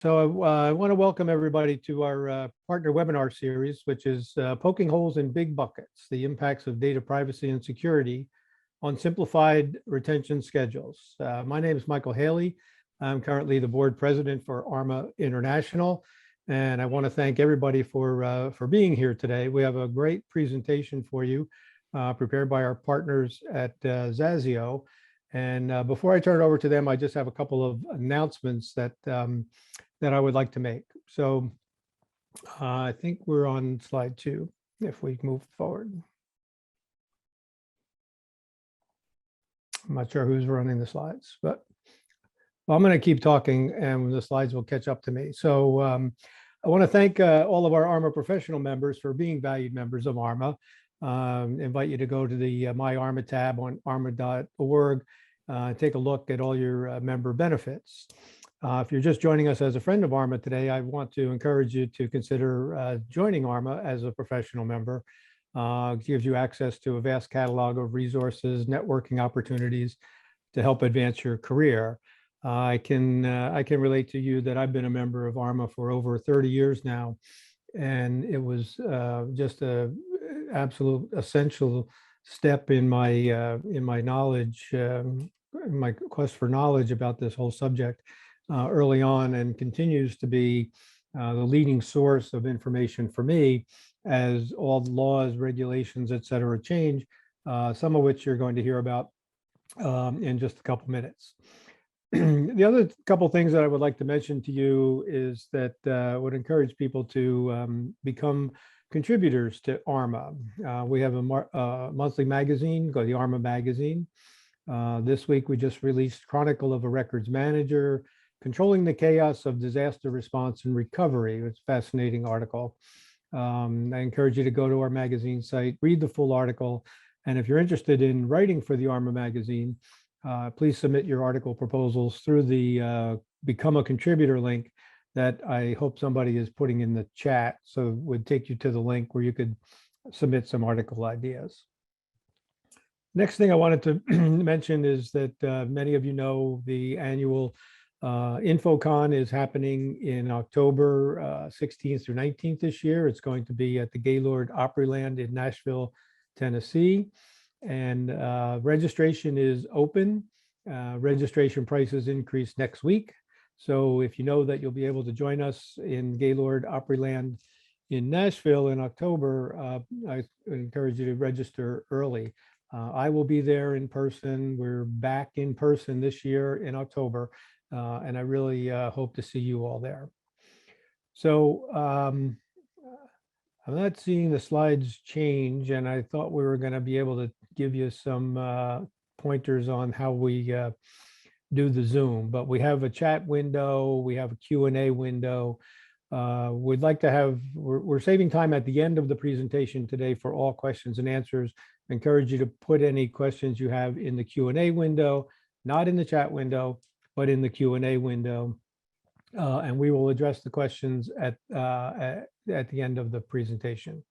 So I want to welcome everybody to our partner webinar series, which is Poking Holes in Big Buckets, the impacts of data privacy and security on simplified retention schedules. My name is Michael Haley. I'm currently the board president for ARMA International, and I want to thank everybody for being here today. We have a great presentation for you prepared by our partners at Zazio. And before I turn it over to them, I just have a couple of announcements that I would like to make. So I think we're on slide 2, if we move forward. I'm not sure who's running the slides, but I'm going to keep talking and the slides will catch up to me. So I want to thank all of our ARMA professional members for being valued members of ARMA. Invite you to go to the My ARMA tab on arma.org, take a look at all your member benefits. If you're just joining us as a friend of ARMA today, I want to encourage you to consider joining ARMA as a professional member. It gives you access to a vast catalog of resources, networking opportunities to help advance your career. I can relate to you that I've been a member of ARMA for over 30 years now, and it was just an absolute essential step in my knowledge, in my quest for knowledge about this whole subject. Early on, and continues to be the leading source of information for me as all the laws, regulations, et cetera, change, some of which you're going to hear about in just a couple minutes. The other couple things that I would like to mention to you is that I would encourage people to become contributors to ARMA. We have a monthly magazine called the ARMA Magazine. This week, we just released Chronicle of a Records Manager, Controlling the Chaos of Disaster Response and Recovery. It's a fascinating article. I encourage you to go to our magazine site, read the full article. And if you're interested in writing for the ARMA magazine, please submit your article proposals through the Become a Contributor link that I hope somebody is putting in the chat. So it would take you to the link where you could submit some article ideas. Next thing I wanted to mention is that many of you know the annual InfoCon is happening in October 16th through 19th this year. It's going to be at the Gaylord Opryland in Nashville, Tennessee. And registration is open. Registration prices increase next week. So if you know that you'll be able to join us in Gaylord Opryland in Nashville in October, I encourage you to register early. I will be there in person. We're back in person this year in October. And I really hope to see you all there. So I'm not seeing the slides change, and I thought we were going to be able to give you some pointers on how we do the Zoom, but we have a chat window, we have a Q&A window. We'd like to have, we're saving time at the end of the presentation today for all questions and answers. I encourage you to put any questions you have in the Q&A window, not in the chat window, but in the Q&A window, and we will address the questions at the end of the presentation.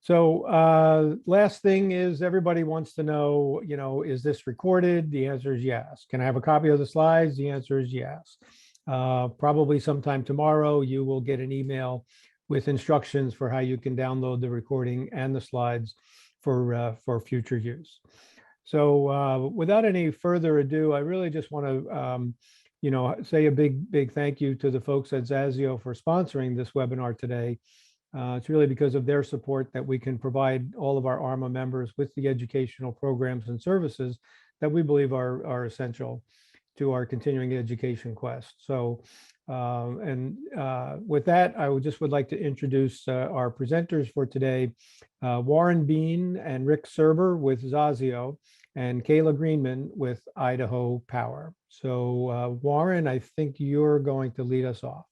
So last thing is everybody wants to know, is this recorded? The answer is yes. Can I have a copy of the slides? The answer is yes. Probably sometime tomorrow, you will get an email with instructions for how you can download the recording and the slides for future use. So without any further ado, I really just want to, say a big thank you to the folks at Zazio for sponsoring this webinar today. It's really because of their support that we can provide all of our ARMA members with the educational programs and services that we believe are essential to our continuing education quest. So, with that, I would like to introduce our presenters for today, Warren Bean and Rick Serber with Zazio, and Kayla Greenman with Idaho Power. So Warren, I think you're going to lead us off.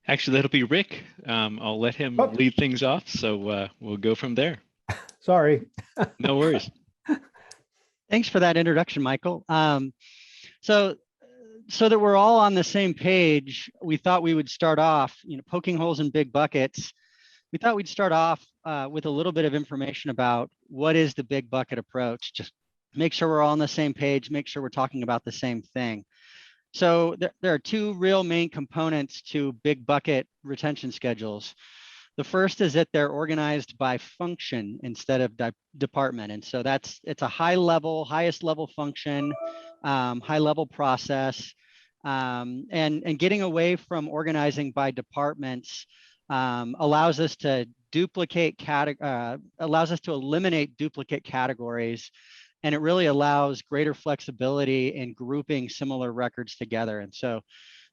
Actually, that'll be Rick. I'll let him lead things off, so we'll go from there. Sorry. No worries. Thanks for that introduction, Michael. So that we're all on the same page, we thought we would start off, poking holes in big buckets. We thought we'd start off with a little bit of information about what is the big bucket approach. Just make sure we're all on the same page, make sure we're talking about the same thing. So there are two real main components to big bucket retention schedules. The first is that they're organized by function instead of department. And so it's a highest level function, high level process, and getting away from organizing by departments allows us to allows us to eliminate duplicate categories. And it really allows greater flexibility in grouping similar records together. And so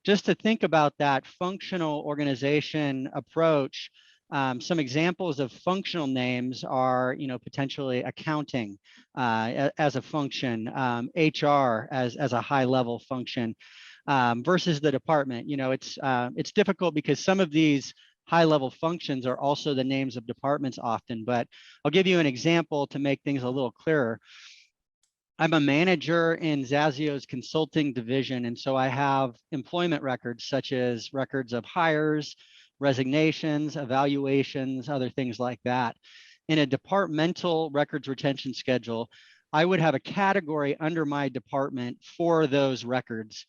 just to think about that functional organization approach, some examples of functional names are, potentially accounting as a function, HR as a high level function versus the department. It's difficult because some of these high level functions are also the names of departments often, but I'll give you an example to make things a little clearer. I'm a manager in Zazio's consulting division, and so I have employment records such as records of hires, resignations, evaluations, other things like that. In a departmental records retention schedule, I would have a category under my department for those records.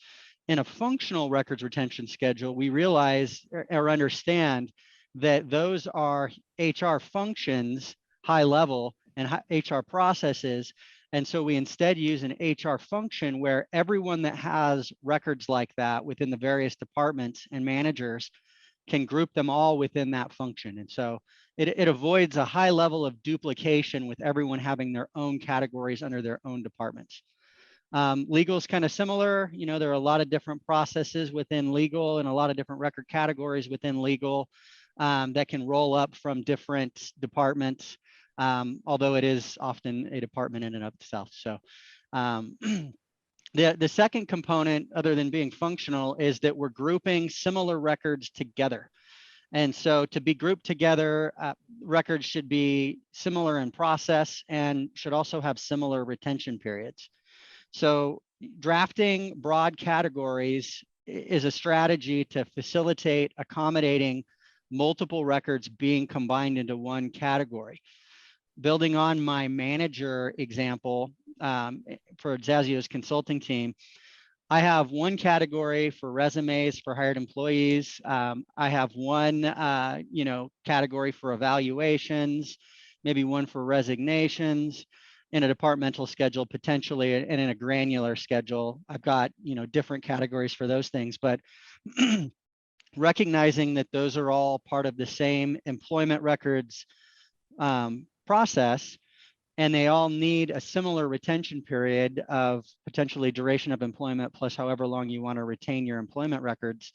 In a functional records retention schedule, we realize or understand that those are HR functions, high level, and HR processes. And so we instead use an HR function where everyone that has records like that within the various departments and managers can group them all within that function. And so it avoids a high level of duplication with everyone having their own categories under their own departments. Legal is kind of similar. There are a lot of different processes within legal and a lot of different record categories within legal that can roll up from different departments. Although it is often a department in and of itself. So the second component, other than being functional, is that we're grouping similar records together. And so to be grouped together, records should be similar in process and should also have similar retention periods. So drafting broad categories is a strategy to facilitate accommodating multiple records being combined into one category. Building on my manager example for Zazio's consulting team, I have one category for resumes for hired employees. I have one, category for evaluations, maybe one for resignations. In a departmental schedule, potentially, and in a granular schedule, I've got different categories for those things. But recognizing that those are all part of the same employment records process, and they all need a similar retention period of potentially duration of employment plus however long you want to retain your employment records,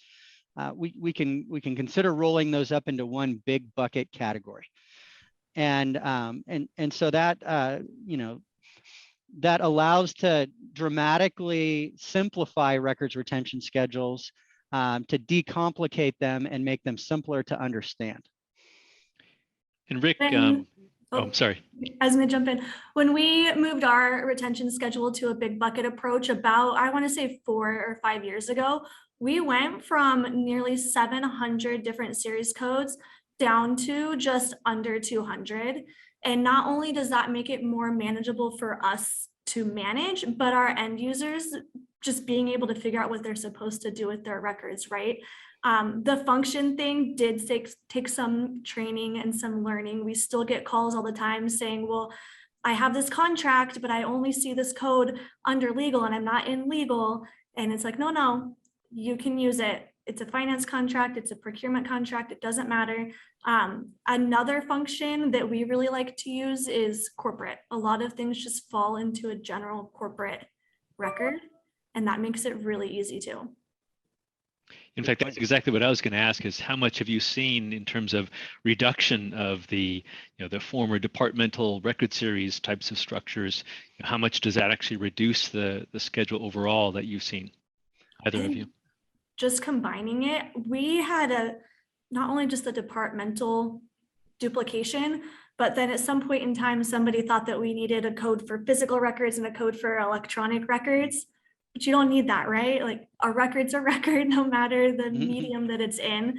we can consider rolling those up into one big bucket category. And so that that allows to dramatically simplify records retention schedules, to decomplicate them and make them simpler to understand. And Rick, I'm sorry. I was going to jump in. When we moved our retention schedule to a big bucket approach about, I want to say 4 or 5 years ago, we went from nearly 700 different series codes down to just under 200. And not only does that make it more manageable for us to manage, but our end users just being able to figure out what they're supposed to do with their records, right? The function thing did take some training and some learning. We still get calls all the time saying, well, I have this contract, but I only see this code under legal and I'm not in legal. And it's like, no, you can use it. It's a finance contract. It's a procurement contract. It doesn't matter. Another function that we really like to use is corporate. A lot of things just fall into a general corporate record, and that makes it really easy too. In fact, that's exactly what I was going to ask, is how much have you seen in terms of reduction of the, the former departmental record series types of structures? How much does that actually reduce the schedule overall that you've seen, either of you? Just combining it, we had not only just the departmental duplication, but then at some point in time, somebody thought that we needed a code for physical records and a code for electronic records. But you don't need that, right? Like a record's a record, no matter the medium that it's in.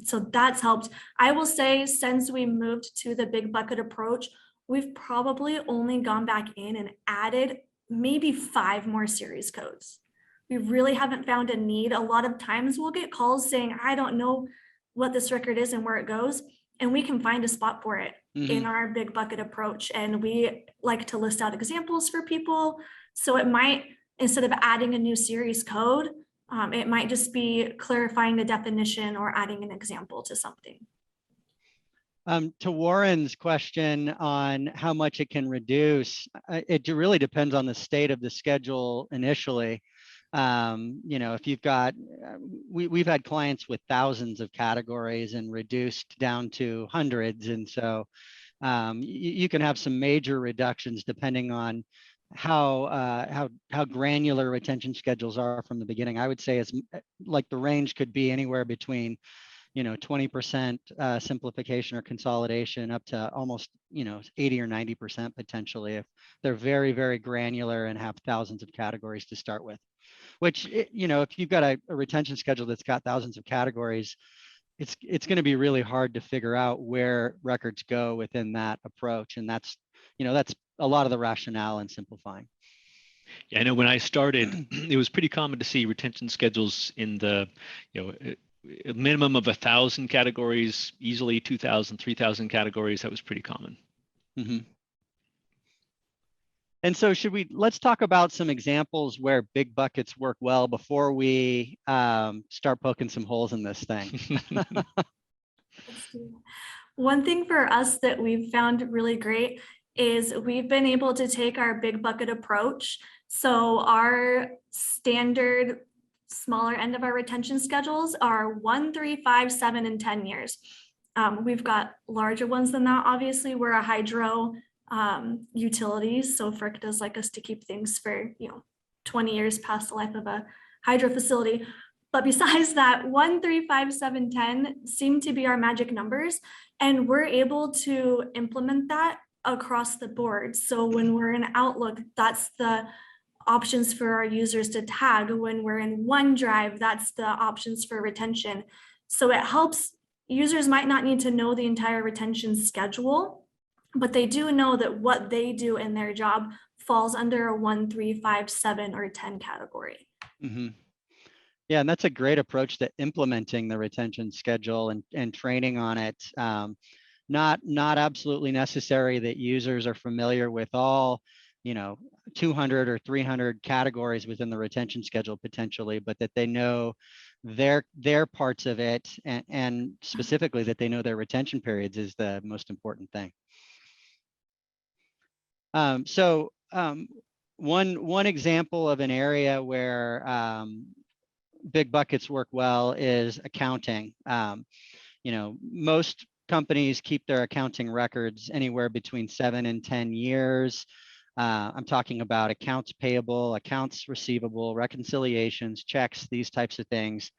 So that's helped. I will say, since we moved to the big bucket approach, we've probably only gone back in and added maybe 5 more series codes. we really haven't found a need. A lot of times we'll get calls saying, I don't know what this record is and where it goes, and we can find a spot for it in our big bucket approach. And we like to list out examples for people. So it might, instead of adding a new series code, it might just be clarifying the definition or adding an example to something. To Warren's question on how much it can reduce, it really depends on the state of the schedule initially. You know, if you've got, we've had clients with thousands of categories and reduced down to hundreds. And so you can have some major reductions depending on how granular retention schedules are from the beginning. I would say it's like the range could be anywhere between 20% simplification or consolidation up to almost 80 or 90% potentially if they're very, very granular and have thousands of categories to start with. Which, if you've got a retention schedule that's got thousands of categories, it's going to be really hard to figure out where records go within that approach. And that's a lot of the rationale in simplifying. Yeah, I know when I started, it was pretty common to see retention schedules in the, a minimum of 1,000 categories, easily 2,000, 3,000 categories. That was pretty common. Mm-hmm. And so let's talk about some examples where big buckets work well before we start poking some holes in this thing. One thing for us that we've found really great is we've been able to take our big bucket approach. So our standard smaller end of our retention schedules are 1, 3, 5, 7, and 10 years. We've got larger ones than that. Obviously, we're a hydro utilities, so FERC does like us to keep things for 20 years past the life of a hydro facility. But besides that, 1, 3, 5, 7, 10 seem to be our magic numbers, and we're able to implement that across the board. So when we're in Outlook, that's the options for our users to tag. When we're in OneDrive, that's the options for retention. So it helps. Users might not need to know the entire retention schedule, but they do know that what they do in their job falls under a 1, 3, 5, 7, or 10 category. Mm-hmm. Yeah, and that's a great approach to implementing the retention schedule and training on it. Not absolutely necessary that users are familiar with all 200 or 300 categories within the retention schedule potentially, but that they know their parts of it, and specifically that they know their retention periods is the most important thing. One example of an area where big buckets work well is accounting. Most companies keep their accounting records anywhere between 7 and 10 years. I'm talking about accounts payable, accounts receivable, reconciliations, checks, these types of things.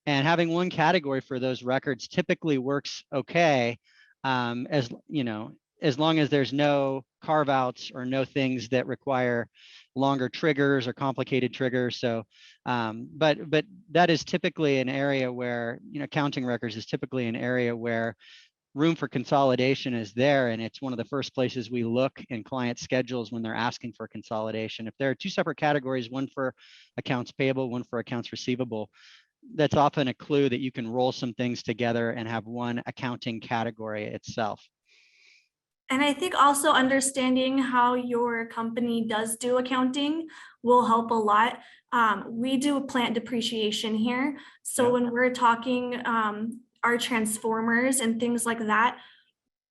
And having one category for those records typically works okay, as long as there's no carve outs or no things that require longer triggers or complicated triggers. So, but that is typically an area where, accounting records is typically an area where room for consolidation is there. And it's one of the first places we look in client schedules when they're asking for consolidation. If there are two separate categories, one for accounts payable, one for accounts receivable, that's often a clue that you can roll some things together and have one accounting category itself. And I think also understanding how your company does do accounting will help a lot. We do plant depreciation here. So when we're talking our transformers and things like that,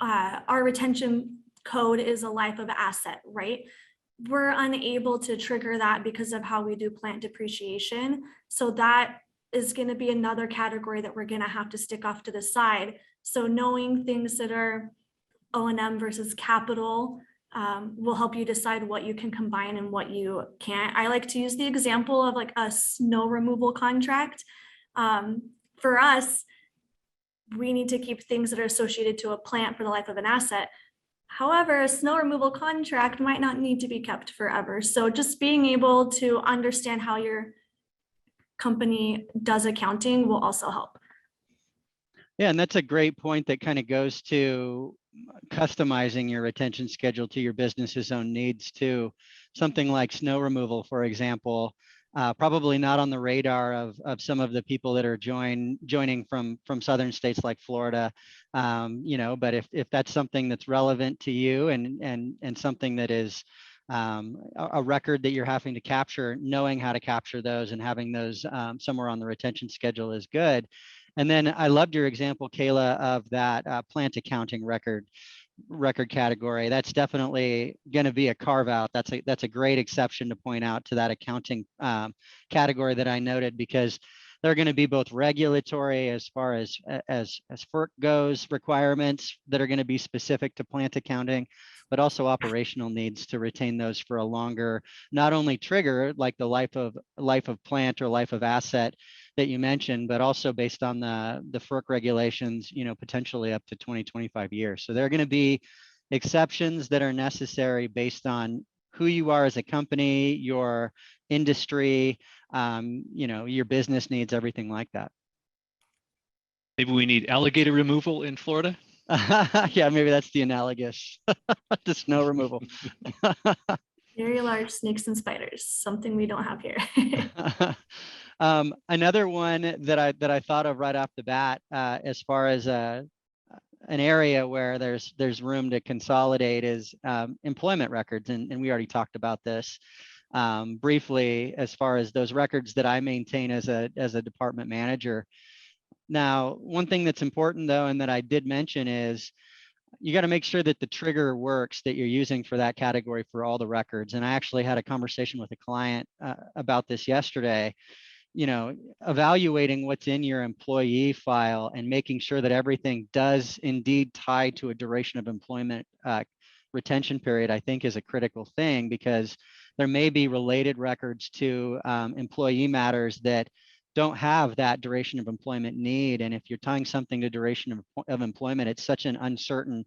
our retention code is a life of asset, right? We're unable to trigger that because of how we do plant depreciation. So that is going to be another category that we're going to have to stick off to the side. So knowing things that are O&M versus capital will help you decide what you can combine and what you can't. I like to use the example of like a snow removal contract. For us, we need to keep things that are associated to a plant for the life of an asset. However, a snow removal contract might not need to be kept forever. So just being able to understand how your company does accounting will also help. Yeah, and that's a great point that kind of goes to customizing your retention schedule to your business's own needs too. Something like snow removal, for example, probably not on the radar of some of the people that are joining from southern states like Florida. But if that's something that's relevant to you and something that is a record that you're having to capture, knowing how to capture those and having those somewhere on the retention schedule is good. And then I loved your example, Kayla, of that plant accounting record category. That's definitely going to be a carve out. That's a great exception to point out to that accounting category that I noted, because they're going to be both regulatory as far as FERC goes, requirements that are going to be specific to plant accounting, but also operational needs to retain those for a longer, not only trigger like the life of plant or life of asset that you mentioned, but also based on the FERC regulations, potentially up to 20-25 years. So there are going to be exceptions that are necessary based on who you are as a company, your industry, your business needs, everything like that. Maybe we need alligator removal in Florida. Yeah, maybe that's the analogous to snow removal. Very large snakes and spiders, something we don't have here. Another one that I thought of right off the bat, as far as an area where there's room to consolidate, is employment records, and we already talked about this briefly as far as those records that I maintain as a department manager. Now, one thing that's important though, and that I did mention, is you got to make sure that the trigger works that you're using for that category for all the records. And I actually had a conversation with a client about this yesterday. Evaluating what's in your employee file and making sure that everything does indeed tie to a duration of employment retention period, I think is a critical thing, because there may be related records to employee matters that don't have that duration of employment need. And if you're tying something to duration of employment, it's such an uncertain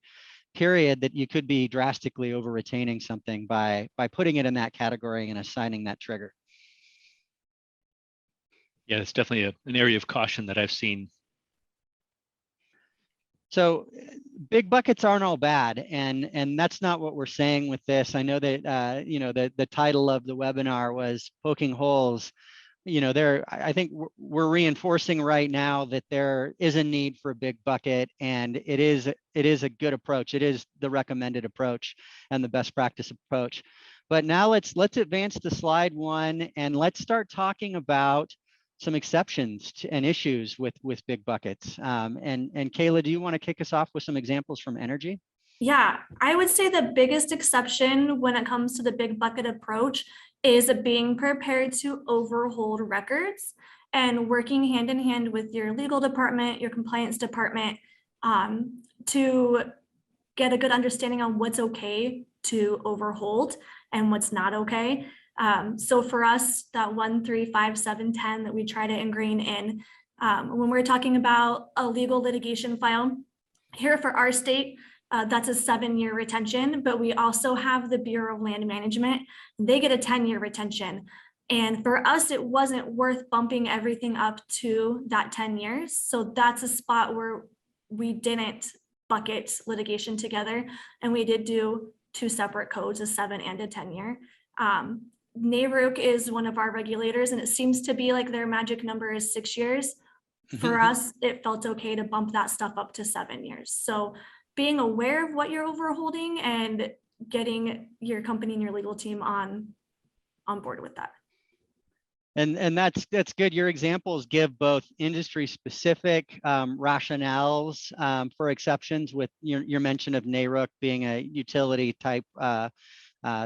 period that you could be drastically over retaining something by putting it in that category and assigning that trigger. Yeah, it's definitely an area of caution that I've seen. So big buckets aren't all bad, and that's not what we're saying with this. I know that the title of the webinar was poking holes. I think we're reinforcing right now that there is a need for a big bucket, and it is a good approach. It is the recommended approach and the best practice approach. But now let's advance to slide 1, and let's start talking about some exceptions and issues with big buckets. And Kayla, do you want to kick us off with some examples from energy? Yeah, I would say the biggest exception when it comes to the big bucket approach is being prepared to overhold records and working hand in hand with your legal department, your compliance department, to get a good understanding on what's okay to overhold and what's not okay. So for us, that 1, 3, 5, 7, 10 that we try to ingrain in, when we're talking about a legal litigation file here for our state, that's a 7-year retention, but we also have the Bureau of Land Management. They get a 10-year retention. And for us, it wasn't worth bumping everything up to that 10 years. So that's a spot where we didn't bucket litigation together. And we did do 2 separate codes, a 7 and a 10-year. NARUC is one of our regulators, and it seems to be like their magic number is 6 years. For us, it felt okay to bump that stuff up to 7 years. So being aware of what you're overholding and getting your company and your legal team on board with that. And that's good. Your examples give both industry specific rationales for exceptions, with your mention of NARUC being a utility type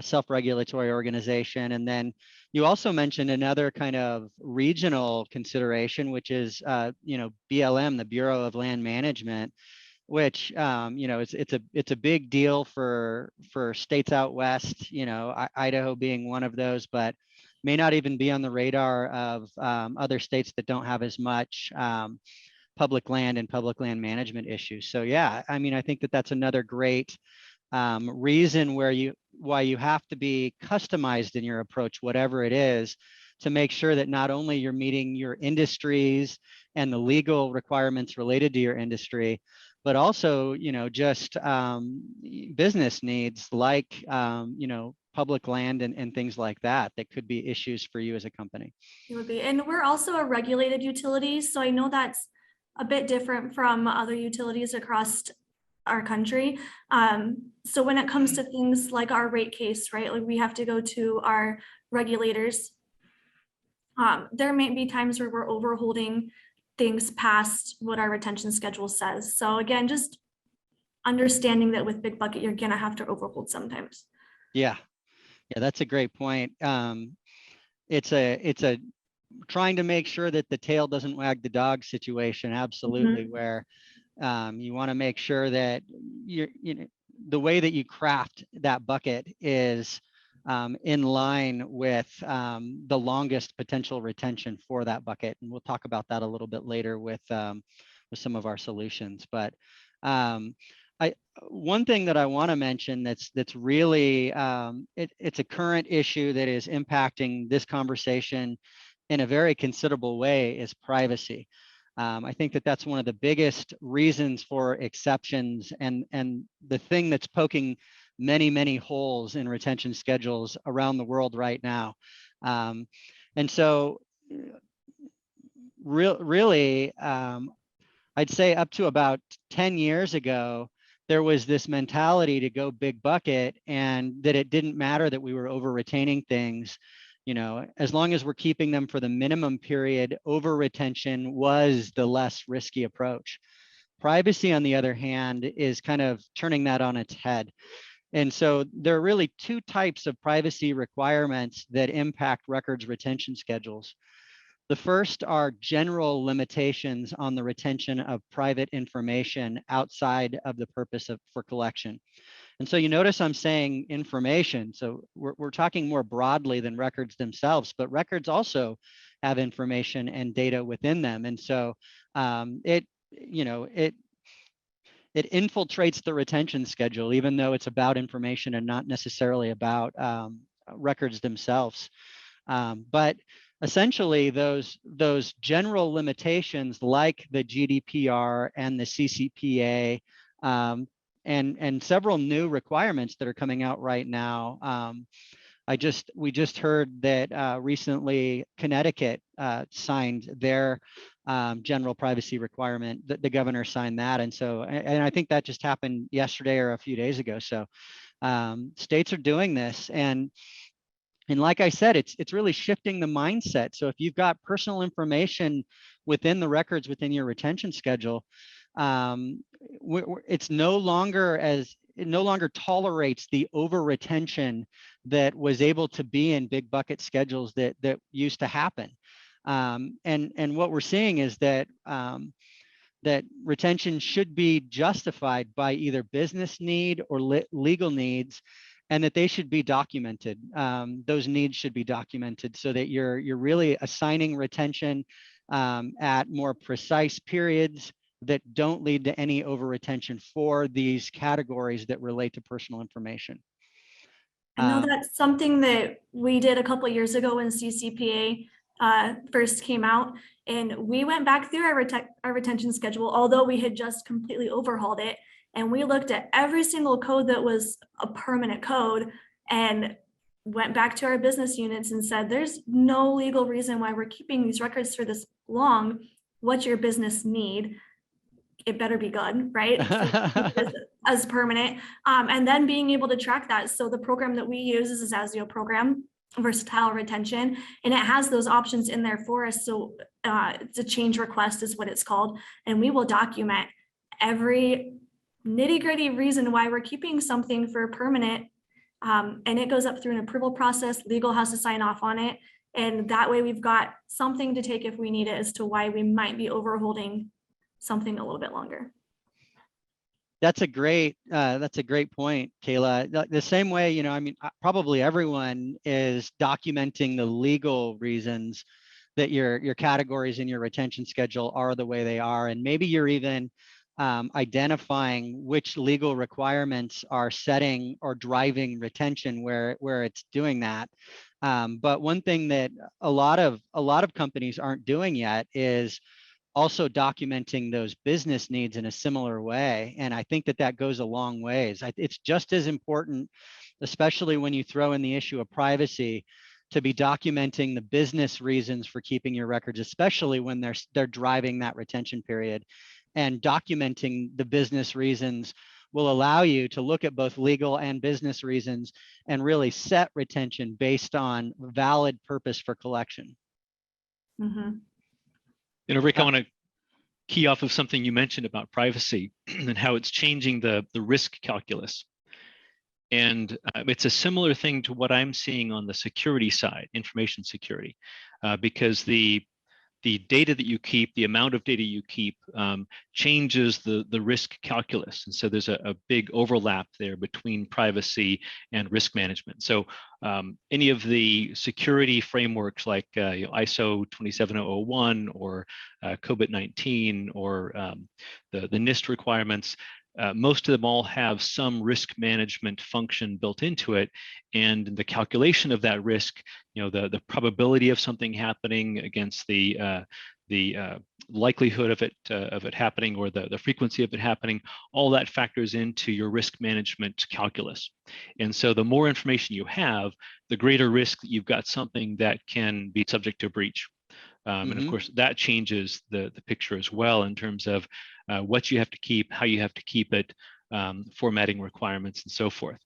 self-regulatory organization. And then you also mentioned another kind of regional consideration, which is BLM, the Bureau of Land Management, which it's a big deal for states out west, Idaho being one of those, but may not even be on the radar of other states that don't have as much public land and public land management issues. So yeah, I mean, I think that's another great reason why you have to be customized in your approach, whatever it is, to make sure that not only you're meeting your industries and the legal requirements related to your industry, but also, just business needs like, public land and things like that could be issues for you as a company. It would be, and we're also a regulated utility, so I know that's a bit different from other utilities across our country. So when it comes to things like our rate case, right, like we have to go to our regulators. There may be times where we're overholding things past what our retention schedule says. So again, just understanding that with Big Bucket, you're gonna have to overhold sometimes. Yeah, that's a great point. It's a trying to make sure that the tail doesn't wag the dog situation. Absolutely, where you want to make sure that the way that you craft that bucket is in line with the longest potential retention for that bucket, and we'll talk about that a little bit later with some of our solutions. But one thing that I want to mention that's really it's a current issue that is impacting this conversation in a very considerable way is privacy. I think that that's one of the biggest reasons for exceptions and the thing that's poking many holes in retention schedules around the world right now. And so really, I'd say up to about 10 years ago, there was this mentality to go big bucket, and that it didn't matter that we were over retaining things. As long as we're keeping them for the minimum period, over retention was the less risky approach. Privacy, on the other hand, is kind of turning that on its head. And so there are really two types of privacy requirements that impact records retention schedules. The first are general limitations on the retention of private information outside of the purpose for collection. And so you notice I'm saying information. So we're talking more broadly than records themselves, but records also have information and data within them. And so it infiltrates the retention schedule, even though it's about information and not necessarily about records themselves. But essentially, those general limitations like the GDPR and the CCPA and several new requirements that are coming out right now. We just heard that recently Connecticut signed their general privacy requirement. The governor signed that, and I think that just happened yesterday or a few days ago. So states are doing this, and like I said, it's really shifting the mindset. So if you've got personal information within the records within your retention schedule, it no longer tolerates the over retention that was able to be in big bucket schedules that used to happen. And what we're seeing is that that retention should be justified by either business need or legal needs, and that they should be documented. Those needs should be documented so that you're really assigning retention at more precise periods that don't lead to any over retention for these categories that relate to personal information. I know that's something that we did a couple of years ago when CCPA first came out, and we went back through our retention schedule, although we had just completely overhauled it, and we looked at every single code that was a permanent code and went back to our business units and said, there's no legal reason why we're keeping these records for this long. What's your business need? It better be good, right? As permanent. And then being able to track that. So the program that we use is a Zazio program, versatile retention, and it has those options in there for us. So it's a change request is what it's called. And we will document every nitty-gritty reason why we're keeping something for permanent. And it goes up through an approval process. Legal has to sign off on it. And that way we've got something to take if we need it as to why we might be overholding something a little bit longer. That's a great point, Kayla. The same way, I mean, probably everyone is documenting the legal reasons that your categories in your retention schedule are the way they are, and maybe you're even identifying which legal requirements are setting or driving retention where it's doing that. But one thing that a lot of companies aren't doing yet is also documenting those business needs in a similar way. And I think that goes a long ways. It's just as important especially when you throw in the issue of privacy, to be documenting the business reasons for keeping your records, especially when they're driving that retention period. And documenting the business reasons will allow you to look at both legal and business reasons and really set retention based on valid purpose for collection. Mm-hmm. You know, Rick, I want to key off of something you mentioned about privacy and how it's changing the risk calculus. And it's a similar thing to what I'm seeing on the security side, information security, because the data that you keep, the amount of data you keep, changes the risk calculus. And so there's a big overlap there between privacy and risk management. So any of the security frameworks like ISO 27001 or COVID-19 or the NIST requirements, most of them all have some risk management function built into it, and the calculation of that risk, the probability of something happening against the likelihood of it happening, or the frequency of it happening, all that factors into your risk management calculus. And so the more information you have, the greater risk that you've got something that can be subject to a breach. And of course, that changes the picture as well in terms of what you have to keep, how you have to keep it, formatting requirements, and so forth.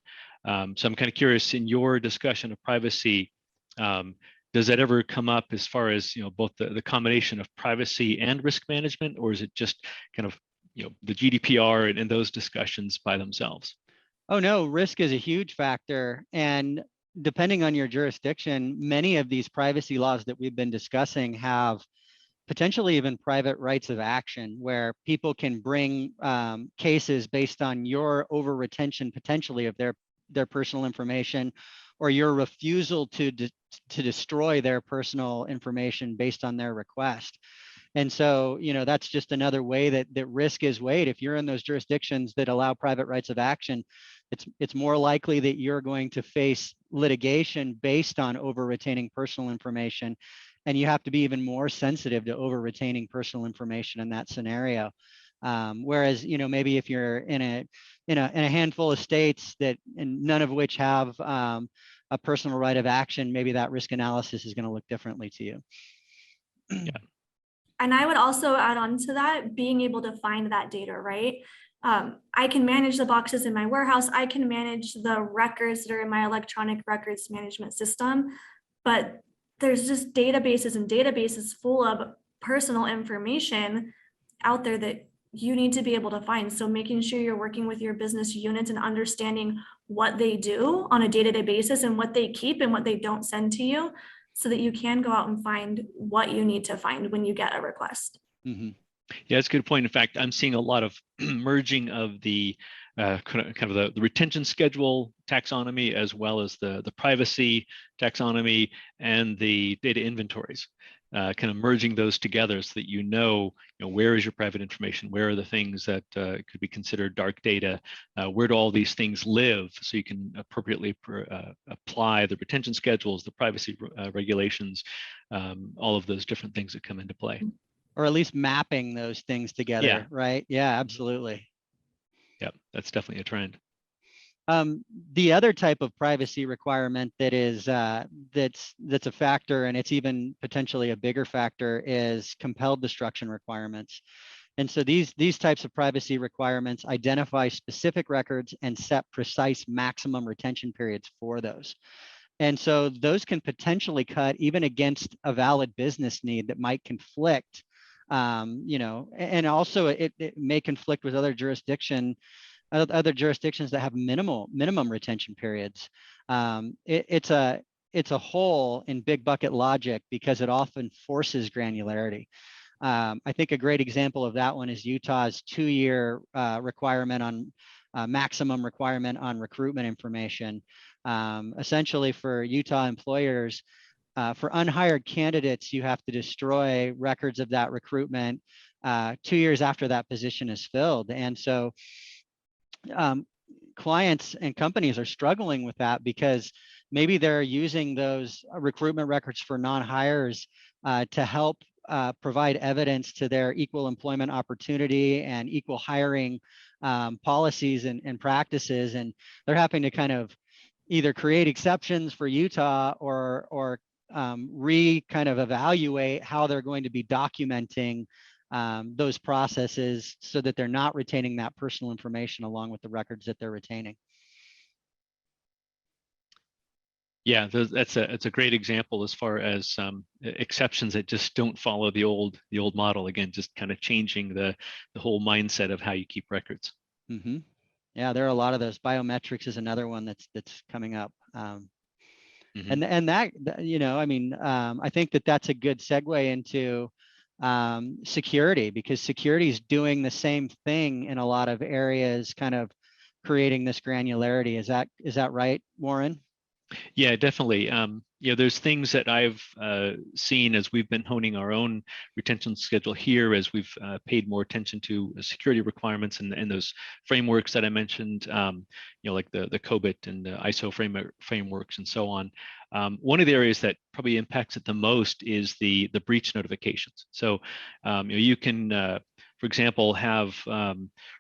So I'm kind of curious, in your discussion of privacy, does that ever come up as far as both the combination of privacy and risk management, or is it just kind of the GDPR and those discussions by themselves? Oh no, risk is a huge factor, and depending on your jurisdiction, many of these privacy laws that we've been discussing have potentially even private rights of action, where people can bring cases based on your over retention potentially of their personal information, or your refusal to destroy their personal information based on their request. And so, that's just another way that risk is weighed. If you're in those jurisdictions that allow private rights of action, it's more likely that you're going to face litigation based on over retaining personal information, and you have to be even more sensitive to over retaining personal information in that scenario. Whereas, maybe if you're in a handful of states and none of which have a personal right of action, maybe that risk analysis is going to look differently to you. Yeah. And I would also add on to that, being able to find that data, right? I can manage the boxes in my warehouse. I can manage the records that are in my electronic records management system, but there's just databases full of personal information out there that you need to be able to find. So making sure you're working with your business units and understanding what they do on a day-to-day basis and what they keep and what they don't send to you, so that you can go out and find what you need to find when you get a request. Mm-hmm. Yeah, that's a good point. In fact, I'm seeing a lot of merging of the kind of the retention schedule taxonomy, as well as the privacy taxonomy and the data inventories, kind of merging those together so that where is your private information, where are the things that could be considered dark data, where do all these things live, so you can appropriately apply the retention schedules, the privacy regulations, all of those different things that come into play. Or at least mapping those things together, Yeah. right? Yeah, absolutely. Yep, that's definitely a trend. The other type of privacy requirement that is that's a factor, and it's even potentially a bigger factor, is compelled destruction requirements. And so these types of privacy requirements identify specific records and set precise maximum retention periods for those. And so those can potentially cut even against a valid business need that might conflict, and also it may conflict with other jurisdictions that have minimum retention periods. It's a hole in big bucket logic because it often forces granularity. I think a great example of that one is Utah's 2-year requirement on maximum requirement on recruitment information. Essentially, for Utah employers, for unhired candidates, you have to destroy records of that recruitment 2 years after that position is filled. And so clients and companies are struggling with that because maybe they're using those recruitment records for non-hires to help provide evidence to their equal employment opportunity and equal hiring policies and practices. And they're having to kind of either create exceptions for Utah or kind of evaluate how they're going to be documenting those processes so that they're not retaining that personal information along with the records that they're retaining. Yeah, that's a great example as far as exceptions that just don't follow the old model. Again, just kind of changing the whole mindset of how you keep records. Mm-hmm. Yeah, there are a lot of those. Biometrics is another one that's coming up. And that, you know, I mean, I think that's a good segue into security, because security is doing the same thing in a lot of areas, kind of creating this granularity. Is that right, Warren? Yeah, definitely. You know, there's things that I've seen as we've been honing our own retention schedule here, as we've paid more attention to security requirements and those frameworks that I mentioned, you know, like the COBIT and the ISO frameworks and so on. One of the areas that probably impacts it the most is the breach notifications. So, you know, you can, for example, have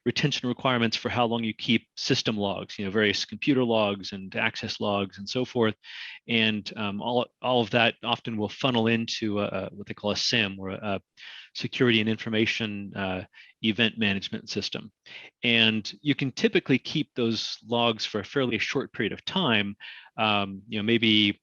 retention requirements for how long you keep system logs, you know, various computer logs and access logs and so forth. And all of that often will funnel into what they call a SIM, or a security and information event management system. And you can typically keep those logs for a fairly short period of time, you know, maybe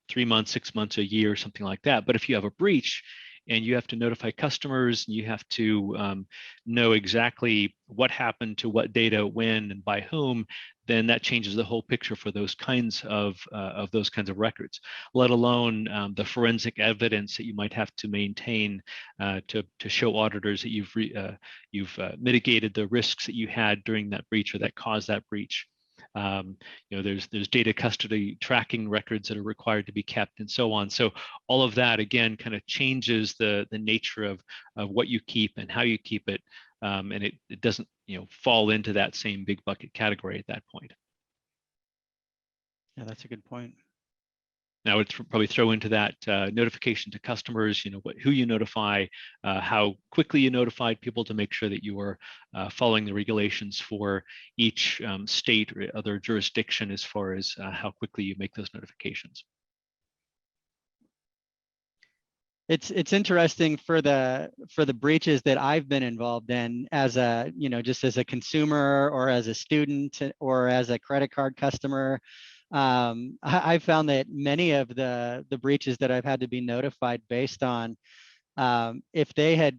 3 months, 6 months, a year, something like that. But if you have a breach, and you have to notify customers, and you have to know exactly what happened to what data, when, and by whom, then that changes the whole picture for those kinds of records. Let alone the forensic evidence that you might have to maintain to show auditors that you've mitigated the risks that you had during that breach or that caused that breach. You know, there's data custody tracking records that are required to be kept, and so on. So all of that again kind of changes the nature of what you keep and how you keep it, and it doesn't, you know, fall into that same big bucket category at that point. Yeah, that's a good point. Now, I would probably throw into that notification to customers, you know, who you notify, how quickly you notified people, to make sure that you are following the regulations for each state or other jurisdiction as far as how quickly you make those notifications. It's interesting for the breaches that I've been involved in as a, you know, just as a consumer or as a student or as a credit card customer. I found that many of the breaches that I've had to be notified based on if they had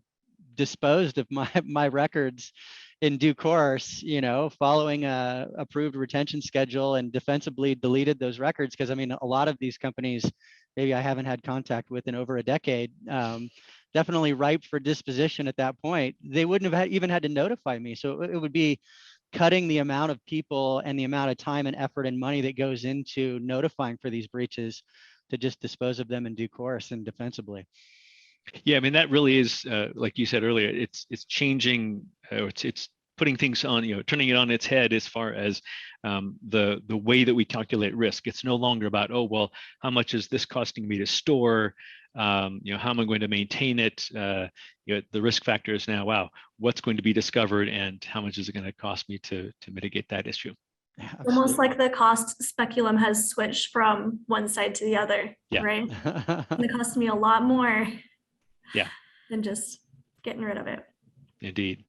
disposed of my records in due course, you know, following a approved retention schedule, and defensively deleted those records. Because I mean, a lot of these companies, maybe I haven't had contact with in over a decade, definitely ripe for disposition at that point. They wouldn't have even had to notify me. So it would be cutting the amount of people and the amount of time and effort and money that goes into notifying for these breaches to just dispose of them in due course and defensively. Yeah, I mean, that really is, like you said earlier, it's changing, it's putting things on, you know, turning it on its head as far as the way that we calculate risk. It's no longer about, oh, well, how much is this costing me to store? You know, how am I going to maintain it? You know, the risk factor is now, wow, what's going to be discovered, and how much is it going to cost me to mitigate that issue? Yeah, almost like the cost speculum has switched from one side to the other, Yeah. right? It cost me a lot more. Yeah. Than just getting rid of it. Indeed.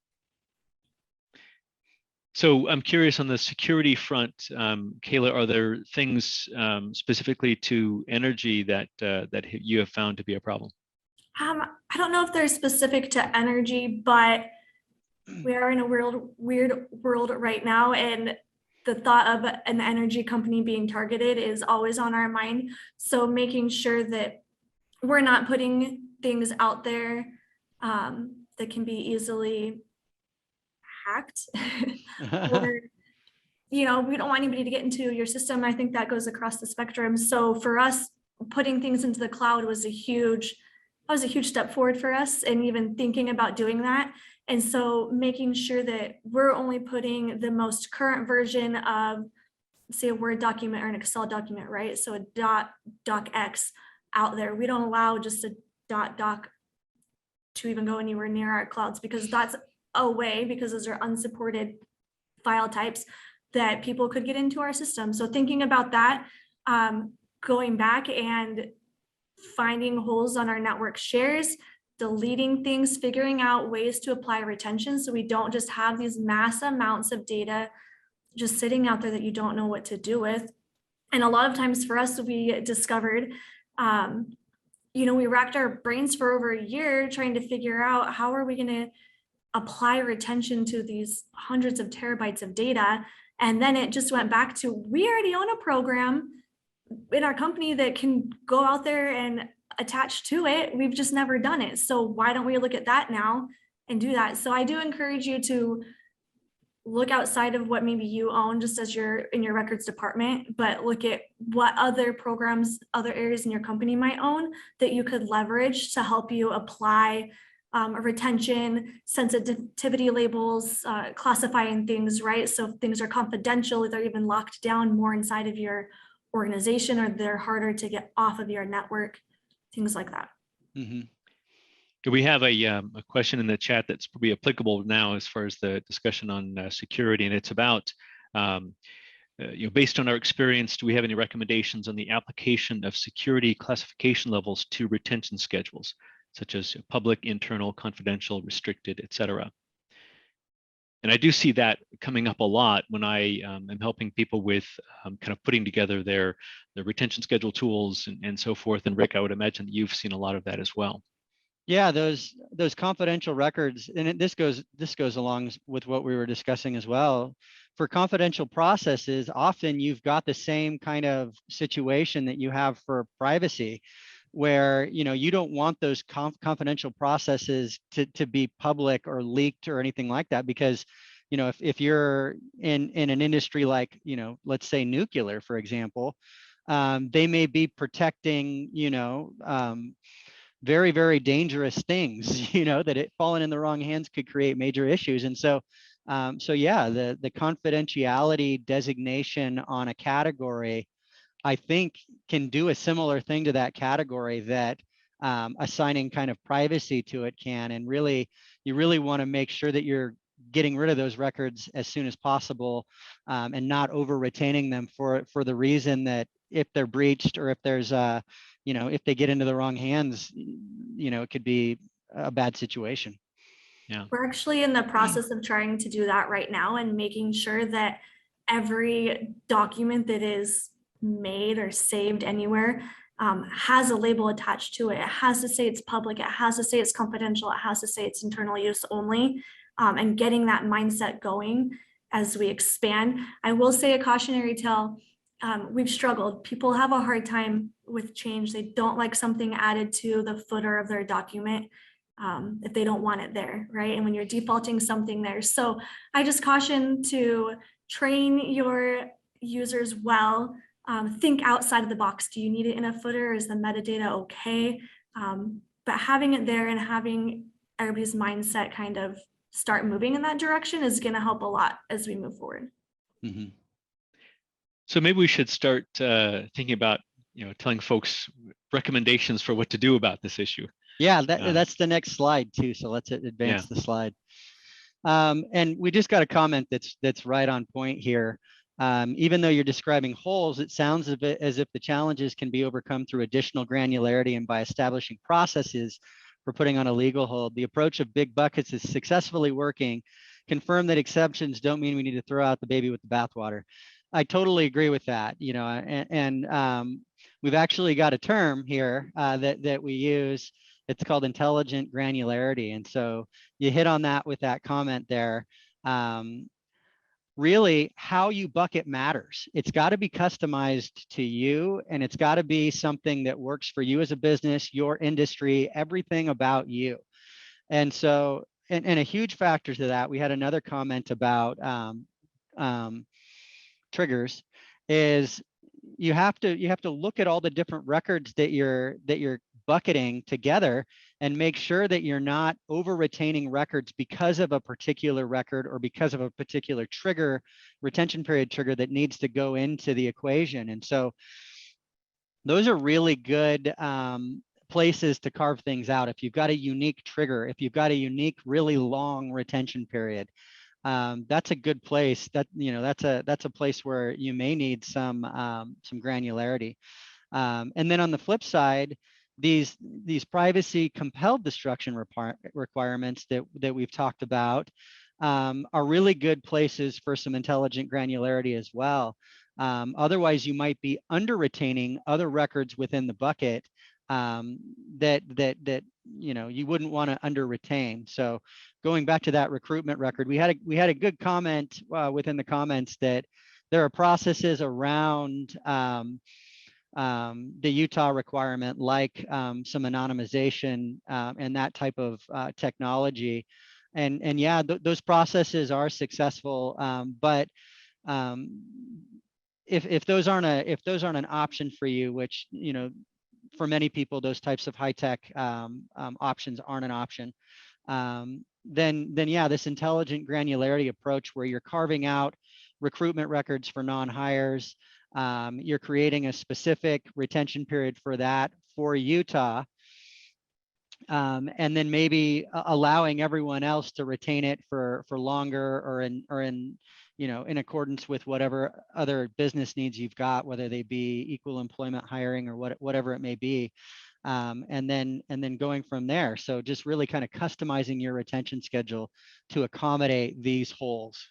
So I'm curious, on the security front, Kayla, are there things specifically to energy that you have found to be a problem? I don't know if they're specific to energy, but we are in a weird world right now, and the thought of an energy company being targeted is always on our mind. So making sure that we're not putting things out there that can be easily hacked or, you know, we don't want anybody to get into your system. I think that goes across the spectrum. So for us, putting things into the cloud was a huge step forward for us, and even thinking about doing that. And so making sure that we're only putting the most current version of, say, a Word document or an Excel document, right? So a .docx out there. We don't allow just a .doc to even go anywhere near our clouds, because that's a way, because those are unsupported file types. that people could get into our system. So thinking about that, going back and finding holes on our network shares, deleting things, figuring out ways to apply retention so we don't just have these mass amounts of data just sitting out there that you don't know what to do with. And a lot of times for us, we discovered, we racked our brains for over a year trying to figure out how are we going to apply retention to these hundreds of terabytes of data. And then it just went back to, we already own a program in our company that can go out there and attach to it. We've just never done it. So why don't we look at that now and do that? So I do encourage you to look outside of what maybe you own just as you're in your records department, but look at what other programs, other areas in your company might own that you could leverage to help you apply retention, sensitivity labels, classifying things, right? So if things are confidential, they're even locked down more inside of your organization, or they're harder to get off of your network, things like that. Mm-hmm. Do we have a question in the chat that's probably applicable now as far as the discussion on security? And it's about, based on our experience, do we have any recommendations on the application of security classification levels to retention schedules, such as public, internal, confidential, restricted, et cetera? And I do see that coming up a lot when I am helping people with kind of putting together their retention schedule tools and so forth. And Rick, I would imagine that you've seen a lot of that as well. Yeah, those confidential records, and this goes along with what we were discussing as well. For confidential processes, often you've got the same kind of situation that you have for privacy, where you don't want those confidential processes to be public or leaked or anything like that, because if you're in an industry like let's say nuclear, for example, they may be protecting very, very dangerous things, that it falling in the wrong hands could create major issues. And so yeah, the confidentiality designation on a category, I think, can do a similar thing to that category that assigning kind of privacy to it can. And really, you really want to make sure that you're getting rid of those records as soon as possible, and not over retaining them for the reason that if they're breached, or if there's if they get into the wrong hands, it could be a bad situation. Yeah. We're actually in the process of trying to do that right now and making sure that every document that is made or saved anywhere has a label attached to it. It has to say it's public. It has to say it's confidential. It has to say it's internal use only, and getting that mindset going as we expand. I will say a cautionary tale. We've struggled. People have a hard time with change. They don't like something added to the footer of their document if they don't want it there, right? And when you're defaulting something there. So I just caution to train your users well. Think outside of the box. Do you need it in a footer? Is the metadata okay? But having it there and having everybody's mindset kind of start moving in that direction is going to help a lot as we move forward. Mm-hmm. So maybe we should start thinking about, telling folks recommendations for what to do about this issue. Yeah, that's the next slide too. So let's advance the slide. And we just got a comment that's right on point here. Even though you're describing holes, it sounds a bit as if the challenges can be overcome through additional granularity and by establishing processes for putting on a legal hold. The approach of big buckets is successfully working. Confirm that exceptions don't mean we need to throw out the baby with the bathwater. I totally agree with that. And we've actually got a term here that we use. It's called intelligent granularity. And so you hit on that with that comment there. Really, how you bucket matters. It's got to be customized to you, and it's got to be something that works for you as a business, your industry, everything about you. And so, and a huge factor to that, we had another comment about triggers, is you have to look at all the different records that you're bucketing together and make sure that you're not over retaining records because of a particular record or because of a particular trigger, retention period trigger that needs to go into the equation. And so those are really good places to carve things out. If you've got a unique trigger, if you've got a unique, really long retention period, that's a good place. That's a place where you may need some granularity. And then on the flip side, these privacy compelled destruction requirements that we've talked about are really good places for some intelligent granularity as well. Otherwise, you might be under retaining other records within the bucket that you wouldn't want to under retain. So going back to that recruitment record, we had a good comment within the comments that there are processes around the Utah requirement, like some anonymization and that type of technology. And yeah, those processes are successful, but if those aren't an option for you, which for many people those types of high tech options aren't an option, then yeah, this intelligent granularity approach where you're carving out recruitment records for non-hires, you're creating a specific retention period for that for Utah, and then maybe allowing everyone else to retain it for longer, or in in accordance with whatever other business needs you've got, whether they be equal employment hiring or whatever it may be, and then going from there. So just really kind of customizing your retention schedule to accommodate these holes.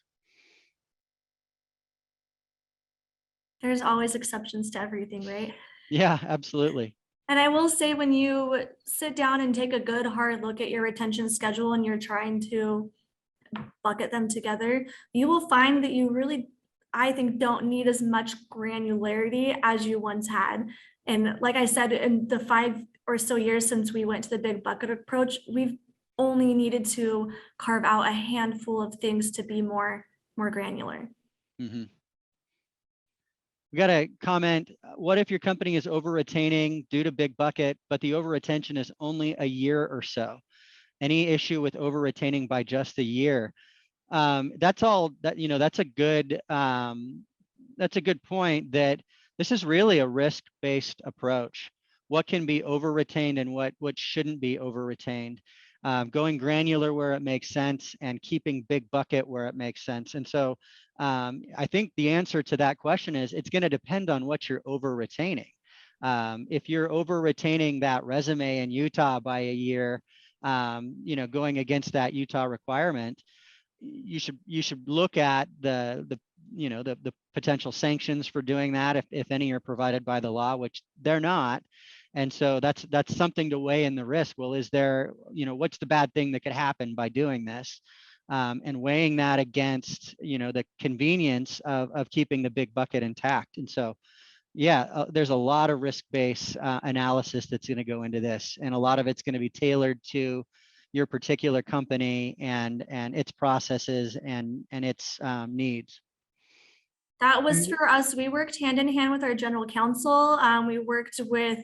There's always exceptions to everything, right? Yeah, absolutely. And I will say, when you sit down and take a good hard look at your retention schedule and you're trying to bucket them together, you will find that you really, I think, don't need as much granularity as you once had. And like I said, in the 5 or so years since we went to the big bucket approach, we've only needed to carve out a handful of things to be more granular. Mm-hmm. We got a comment. What if your company is over retaining due to big bucket, but the over retention is only a year or so? Any issue with over retaining by just a year? That's all that, that's a good point, that this is really a risk-based approach. What can be over retained and what shouldn't be over retained? Going granular where it makes sense and keeping big bucket where it makes sense. And so I think the answer to that question is it's going to depend on what you're over retaining. If you're over retaining that resume in Utah by a year, going against that Utah requirement, you should look at the potential sanctions for doing that, if any are provided by the law, which they're not. And so that's something to weigh in the risk. Well, is there, what's the bad thing that could happen by doing this? And weighing that against, the convenience of keeping the big bucket intact. And so, yeah, there's a lot of risk-based analysis that's going to go into this, and a lot of it's going to be tailored to your particular company and its processes and its needs. That was for us. We worked hand in hand with our general counsel. We worked with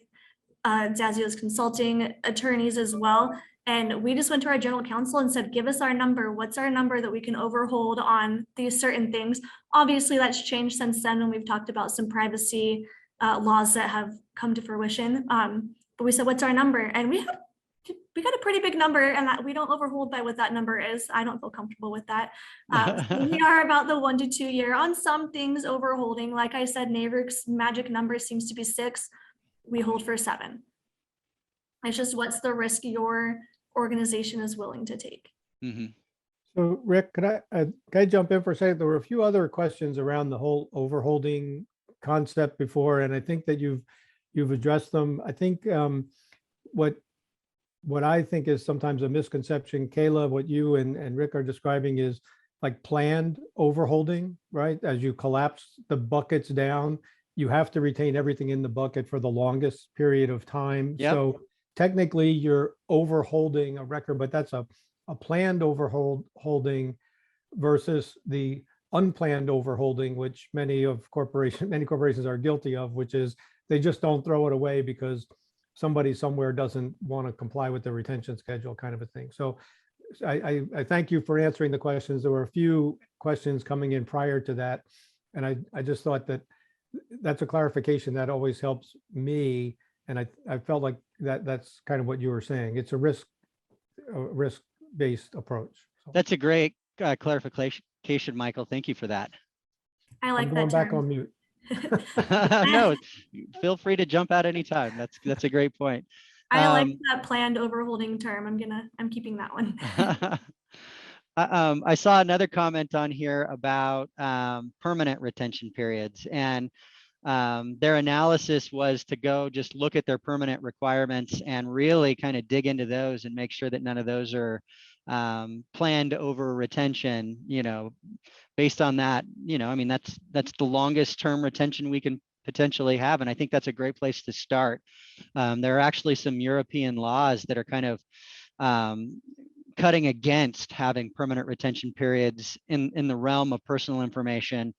Zazio's consulting attorneys as well. And we just went to our general counsel and said, give us our number. What's our number that we can overhold on these certain things? Obviously, that's changed since then when we've talked about some privacy laws that have come to fruition. But we said, what's our number? And we got a pretty big number, and that we don't overhold by what that number is. I don't feel comfortable with that. So we are about the 1 to 2 year on some things overholding. Like I said, NAVERC's magic number seems to be 6. We hold for 7. It's just what's the risk your organization is willing to take. Mm-hmm. So Rick, can I jump in for a second? There were a few other questions around the whole overholding concept before, and I think that you've addressed them. I think what I think is sometimes a misconception, Kayla, what you and Rick are describing is like planned overholding, right? As you collapse the buckets down, you have to retain everything in the bucket for the longest period of time. Yep. So technically you're overholding a record, but that's a planned overholding versus the unplanned overholding, which many corporations are guilty of, which is they just don't throw it away because somebody somewhere doesn't want to comply with the retention schedule, kind of a thing. So I thank you for answering the questions. There were a few questions coming in prior to that, and I just thought that that's a clarification that always helps me. And I felt like that's kind of what you were saying. It's a risk-based approach. So. That's a great clarification, Michael. Thank you for that. I like I'm that going back term. on mute. No, feel free to jump out anytime. That's a great point. I like that planned overholding term. I'm keeping that one. I saw another comment on here about permanent retention periods, and their analysis was to go just look at their permanent requirements and really kind of dig into those and make sure that none of those are planned over retention, based on that, I mean, that's the longest term retention we can potentially have. And I think that's a great place to start. There are actually some European laws that are kind of cutting against having permanent retention periods in the realm of personal information,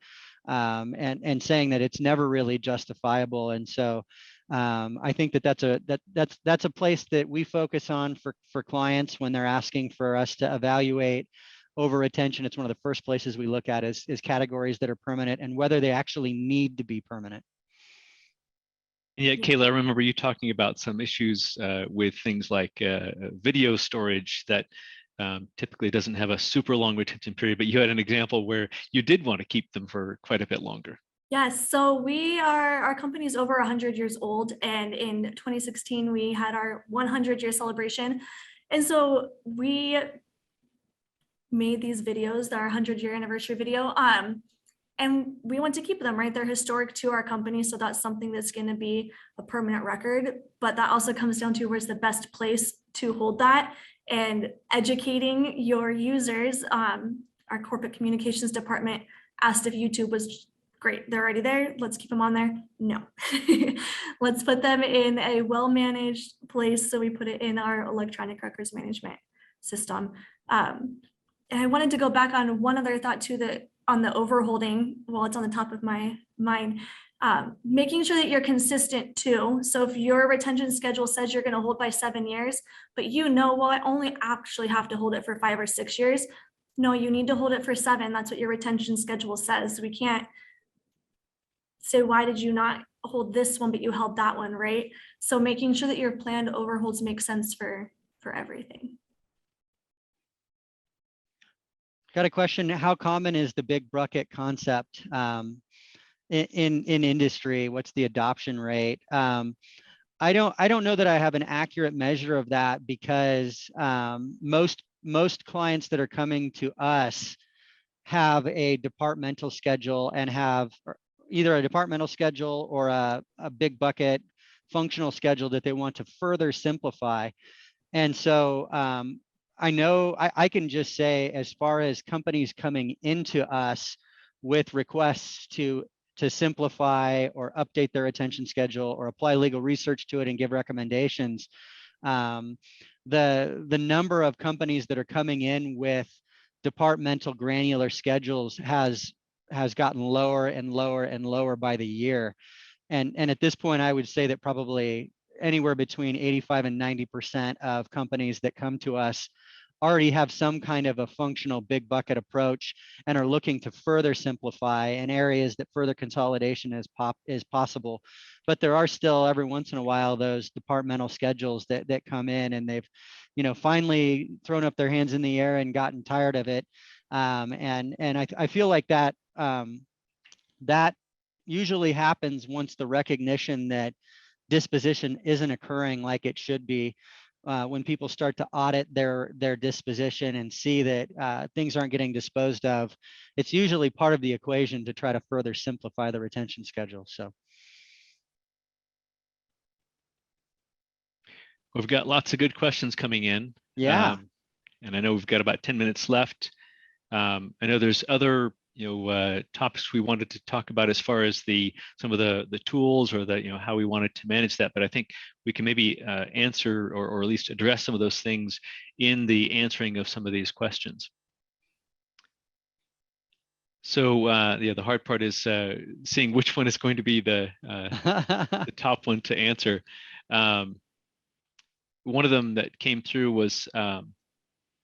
and saying that it's never really justifiable. And so I think that's a place that we focus on for clients when they're asking for us to evaluate over retention. It's one of the first places we look at is categories that are permanent and whether they actually need to be permanent. Yeah, Kayla, I remember you talking about some issues with things like video storage that typically doesn't have a super long retention period, but you had an example where you did want to keep them for quite a bit longer. Yes, so our company is over 100 years old, and in 2016 we had our 100-year celebration, and so we made these videos, our 100-year anniversary video, and we want to keep them, right? They're historic to our company, so that's something that's going to be a permanent record. But that also comes down to where's the best place to hold that, and educating your users. Our corporate communications department asked if YouTube was great. They're already there. Let's keep them on there. No, let's put them in a well-managed place. So we put it in our electronic records management system. And I wanted to go back on one other thought too, that on the overholding, while it's on the top of my mind, making sure that you're consistent too. So if your retention schedule says you're going to hold by 7 years, but well, I only actually have to hold it for 5 or 6 years. No, you need to hold it for 7. That's what your retention schedule says. We can't say, why did you not hold this one, but you held that one, right? So making sure that your planned overholds make sense for everything. Got a question. How common is the big bucket concept in industry? What's the adoption rate? I don't know that I have an accurate measure of that, because most clients that are coming to us have a departmental schedule and have either a departmental schedule or a big bucket functional schedule that they want to further simplify. And so I know I can just say, as far as companies coming into us with requests to simplify or update their retention schedule or apply legal research to it and give recommendations, the number of companies that are coming in with departmental granular schedules has gotten lower and lower and lower by the year. And at this point, I would say that probably anywhere between 85 and 90% of companies that come to us already have some kind of a functional big bucket approach and are looking to further simplify in areas that further consolidation is possible. But there are still, every once in a while, those departmental schedules that come in, and they've finally thrown up their hands in the air and gotten tired of it. And I feel like that that usually happens once the recognition that disposition isn't occurring like it should be. When people start to audit their disposition and see that things aren't getting disposed of, it's usually part of the equation to try to further simplify the retention schedule. So we've got lots of good questions coming in. Yeah. And I know we've got about 10 minutes left. I know there's other topics we wanted to talk about as far as some of the tools or how we wanted to manage that, but I think we can maybe answer or at least address some of those things in the answering of some of these questions. So the hard part is seeing which one is going to be the top one to answer. One of them that came through was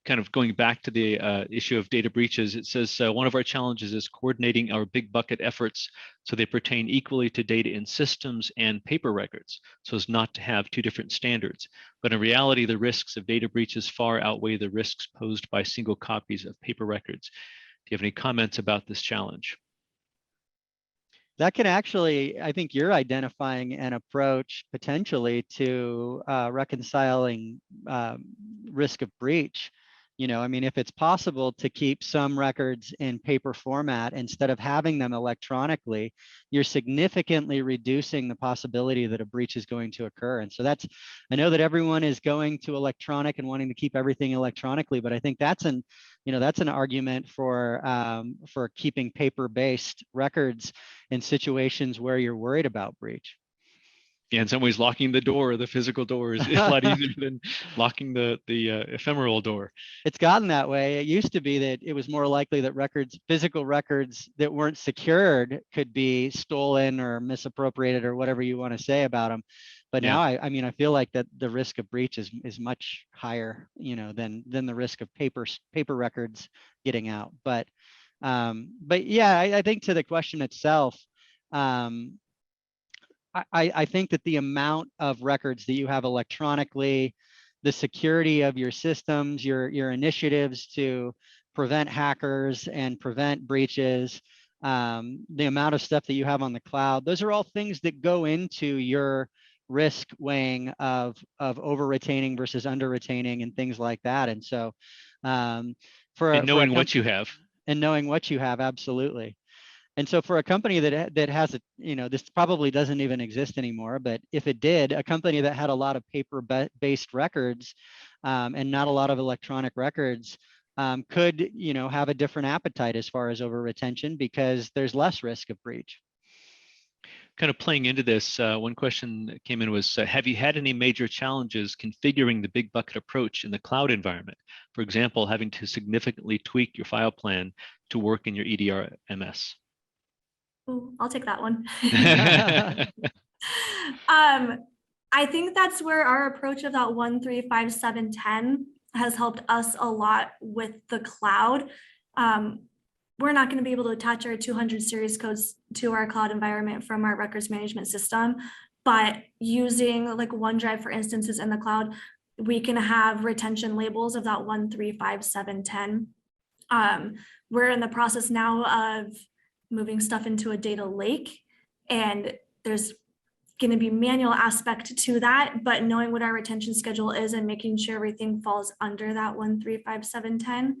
kind of going back to the issue of data breaches, it says one of our challenges is coordinating our big bucket efforts so they pertain equally to data in systems and paper records, so as not to have two different standards. But in reality, the risks of data breaches far outweigh the risks posed by single copies of paper records. Do you have any comments about this challenge? That can actually, I think you're identifying an approach potentially to reconciling risk of breach. You know, I mean, if it's possible to keep some records in paper format instead of having them electronically, you're significantly reducing the possibility that a breach is going to occur. And so that's, I know that everyone is going to electronic and wanting to keep everything electronically, but I think that's an, you know, that's an argument for keeping paper-based records in situations where you're worried about breach. Yeah, in some ways, locking the door, the physical door, is a lot easier than locking the ephemeral door. It's gotten that way. It used to be that it was more likely that records, physical records that weren't secured, could be stolen or misappropriated or whatever you want to say about them. But now, I mean, I feel like that the risk of breach is much higher, you know, than the risk of paper records getting out. But yeah, I think to the question itself, I think that the amount of records that you have electronically, the security of your systems, your initiatives to prevent hackers and prevent breaches, the amount of stuff that you have on the cloud, those are all things that go into your risk weighing of over retaining versus under retaining and things like that. And so knowing what you have. And knowing what you have, absolutely. And so for a company that has a, you know, this probably doesn't even exist anymore, but if it did, a company that had a lot of paper-based records and not a lot of electronic records could, you know, have a different appetite as far as over retention because there's less risk of breach. Kind of playing into this, one question that came in was, have you had any major challenges configuring the big bucket approach in the cloud environment? For example, having to significantly tweak your file plan to work in your EDRMS? Ooh, I'll take that one. I think that's where our approach of that 1.3.5.7.10 has helped us a lot with the cloud. We're not going to be able to attach our 200 series codes to our cloud environment from our records management system, but using like OneDrive for instances in the cloud, we can have retention labels of that 1.3.5.7.10. We're in the process now of moving stuff into a data lake, and there's going to be manual aspect to that, but knowing what our retention schedule is and making sure everything falls under that 1.3.5.7.10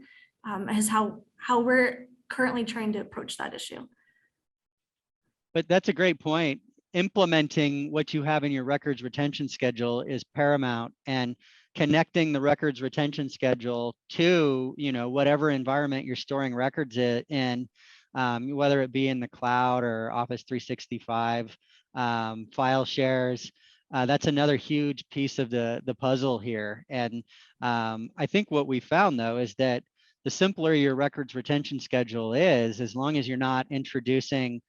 is how we're currently trying to approach that issue. But that's a great point. Implementing what you have in your records retention schedule is paramount, and connecting the records retention schedule to, you know, whatever environment you're storing records in, whether it be in the cloud or Office 365, file shares. That's another huge piece of the puzzle here. And I think what we found, though, is that the simpler your records retention schedule is, as long as you're not introducing,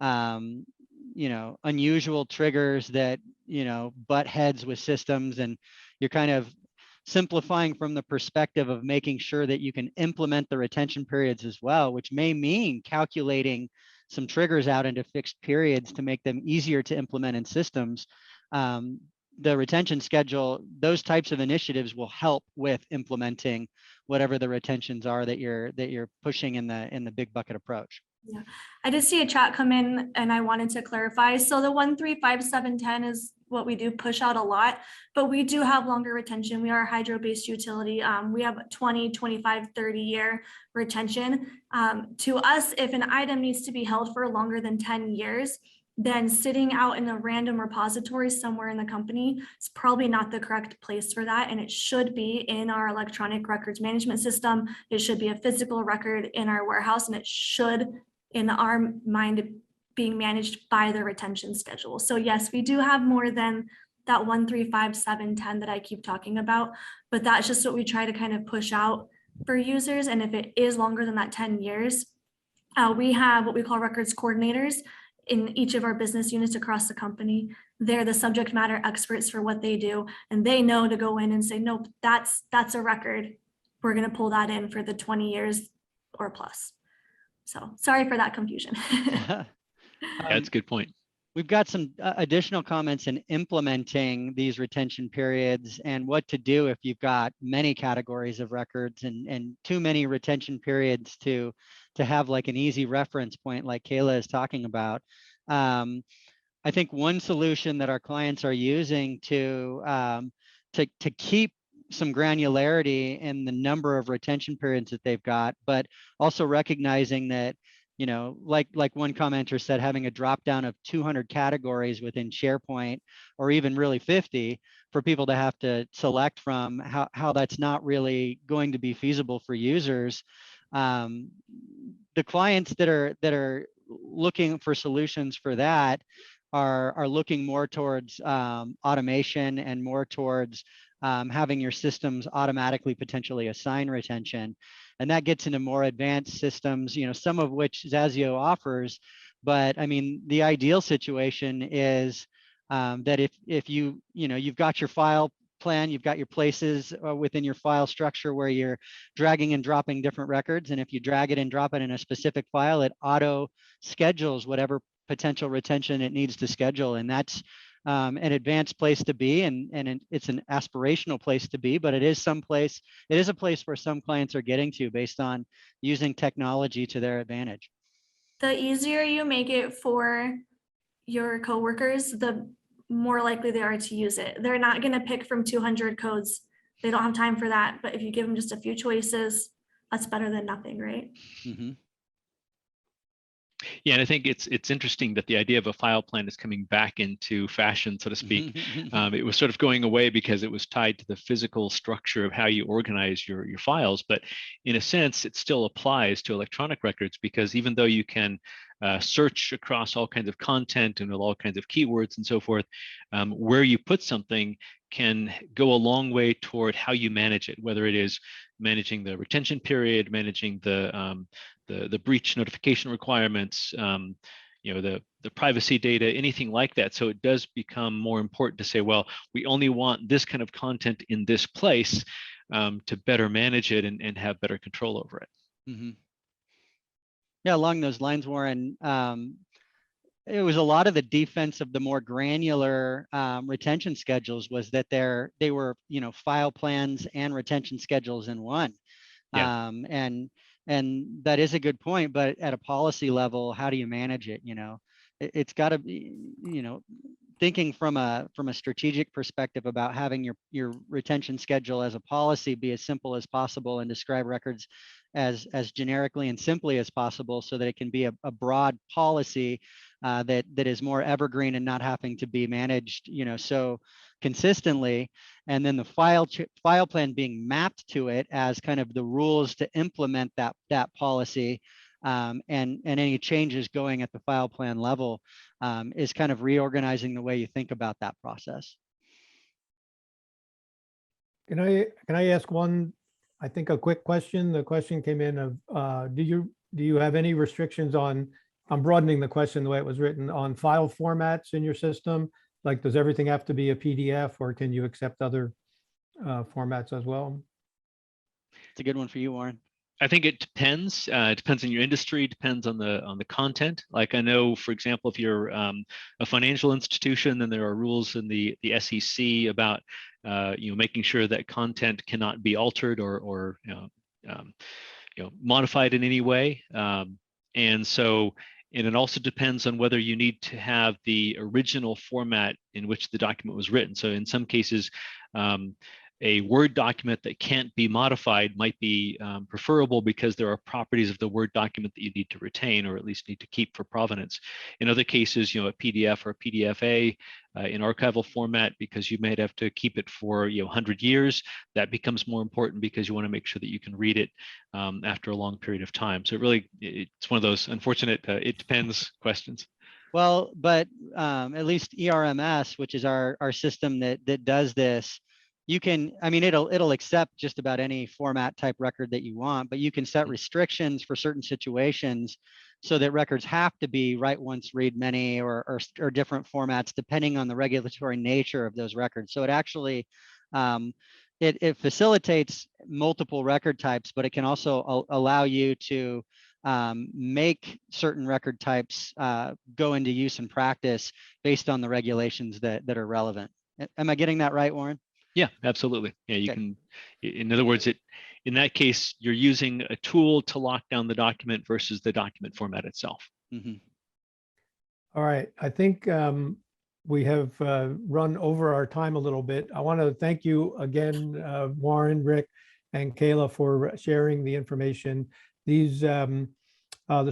you know, unusual triggers that, you know, butt heads with systems, and you're kind of simplifying from the perspective of making sure that you can implement the retention periods as well, which may mean calculating some triggers out into fixed periods to make them easier to implement in systems. The retention schedule, those types of initiatives will help with implementing whatever the retentions are that you're pushing in the big bucket approach. Yeah, I did see a chat come in and I wanted to clarify. So the 1.3.5.7.10 is what we do push out a lot, but we do have longer retention. We are a hydro-based utility. We have 20, 25, 30-year retention. To us, if an item needs to be held for longer than 10 years, then sitting out in a random repository somewhere in the company is probably not the correct place for that. And it should be in our electronic records management system. It should be a physical record in our warehouse, and it should, in our mind, being managed by the retention schedule. So yes, we do have more than that 1.3.5.7.10 that I keep talking about, but that's just what we try to kind of push out for users. And if it is longer than that 10 years, we have what we call records coordinators in each of our business units across the company. They're the subject matter experts for what they do, and they know to go in and say, nope, that's a record. we're going to pull that in for the 20 years or plus. So sorry for that confusion. Yeah, that's a good point. We've got some additional comments in implementing these retention periods and what to do if you've got many categories of records and too many retention periods to have like an easy reference point like Kayla is talking about. I think one solution that our clients are using to keep some granularity in the number of retention periods that they've got, but also recognizing that, you know, like one commenter said, having a drop down of 200 categories within SharePoint, or even really 50 for people to have to select from, how that's not really going to be feasible for users. The clients that are looking for solutions for that are looking more towards automation and more towards having your systems automatically potentially assign retention. And that gets into more advanced systems, you know, some of which Zazio offers. But I mean, the ideal situation is that if you've got your file plan, you've got your places within your file structure where you're dragging and dropping different records. And if you drag it and drop it in a specific file, it auto schedules whatever potential retention it needs to schedule. And that's an advanced place to be, and it's an aspirational place to be, but it is a place where some clients are getting to based on using technology to their advantage. The easier you make it for your coworkers, the more likely they are to use it. They're not going to pick from 200 codes. They don't have time for that. But if you give them just a few choices, that's better than nothing, right? Mm-hmm. Yeah, and I think it's interesting that the idea of a file plan is coming back into fashion, so to speak. It was sort of going away because it was tied to the physical structure of how you organize your files. But in a sense, it still applies to electronic records, because even though you can search across all kinds of content and with all kinds of keywords and so forth, where you put something can go a long way toward how you manage it, whether it is managing the retention period, managing the breach notification requirements, you know, the privacy data, anything like that. So it does become more important to say, well, we only want this kind of content in this place to better manage it and have better control over it. Mm-hmm. Yeah, along those lines, Warren, it was a lot of the defense of the more granular retention schedules was that they were, you know, file plans and retention schedules in one. Yeah. And that is a good point, but at a policy level, how do you manage it? You know, it's got to be, you know, thinking from a strategic perspective about having your retention schedule as a policy be as simple as possible and describe records as generically and simply as possible, so that it can be a broad policy that is more evergreen and not having to be managed, you know, so consistently. And then the file plan being mapped to it as kind of the rules to implement that policy, and any changes going at the file plan level is kind of reorganizing the way you think about that process. Can I ask one, I think, a quick question? The question came in of, do you have any restrictions on, I'm broadening the question the way it was written, on file formats in your system? Like, does everything have to be a PDF, or can you accept other formats as well? It's a good one for you, Warren. I think it depends. It depends on your industry. Depends on the content. Like, I know, for example, if you're a financial institution, then there are rules in the SEC about you know, making sure that content cannot be altered or modified in any way. And so, and it also depends on whether you need to have the original format in which the document was written. So in some cases, a Word document that can't be modified might be preferable, because there are properties of the Word document that you need to retain, or at least need to keep for provenance. In other cases, you know, a PDF or a PDFA in archival format, because you may have to keep it for 100 years, that becomes more important because you want to make sure that you can read it after a long period of time. So it's one of those unfortunate it depends questions. Well, but at least ERMS, which is our system that does this, you can, I mean, it'll accept just about any format type record that you want, but you can set restrictions for certain situations so that records have to be write once, read many, or different formats depending on the regulatory nature of those records. So it actually it facilitates multiple record types, but it can also allow you to make certain record types go into use in practice based on the regulations that are relevant. Am I getting that right, Warren? Yeah, absolutely. Yeah, you Okay. can, in other words, in that case, you're using a tool to lock down the document versus the document format itself. Mm-hmm. All right, I think we have run over our time a little bit. I want to thank you again, Warren, Rick, and Kayla for sharing the information. These the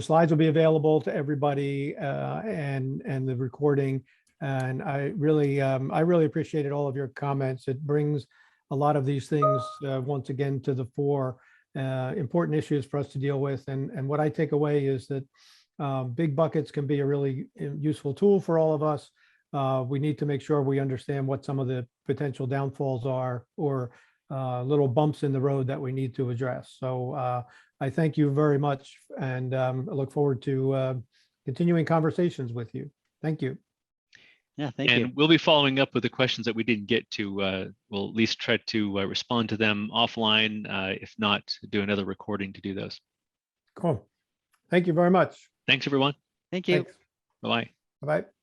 slides will be available to everybody and the recording. And I really appreciated all of your comments. It brings a lot of these things once again to the fore, important issues for us to deal with. And what I take away is that big buckets can be a really useful tool for all of us. We need to make sure we understand what some of the potential downfalls are or little bumps in the road that we need to address. So I thank you very much, and I look forward to continuing conversations with you. Thank you. Yeah, thank you. And we'll be following up with the questions that we didn't get to. We'll at least try to respond to them offline. If not, do another recording to do those. Cool. Thank you very much. Thanks, everyone. Thank you. Thanks. Bye-bye. Bye-bye.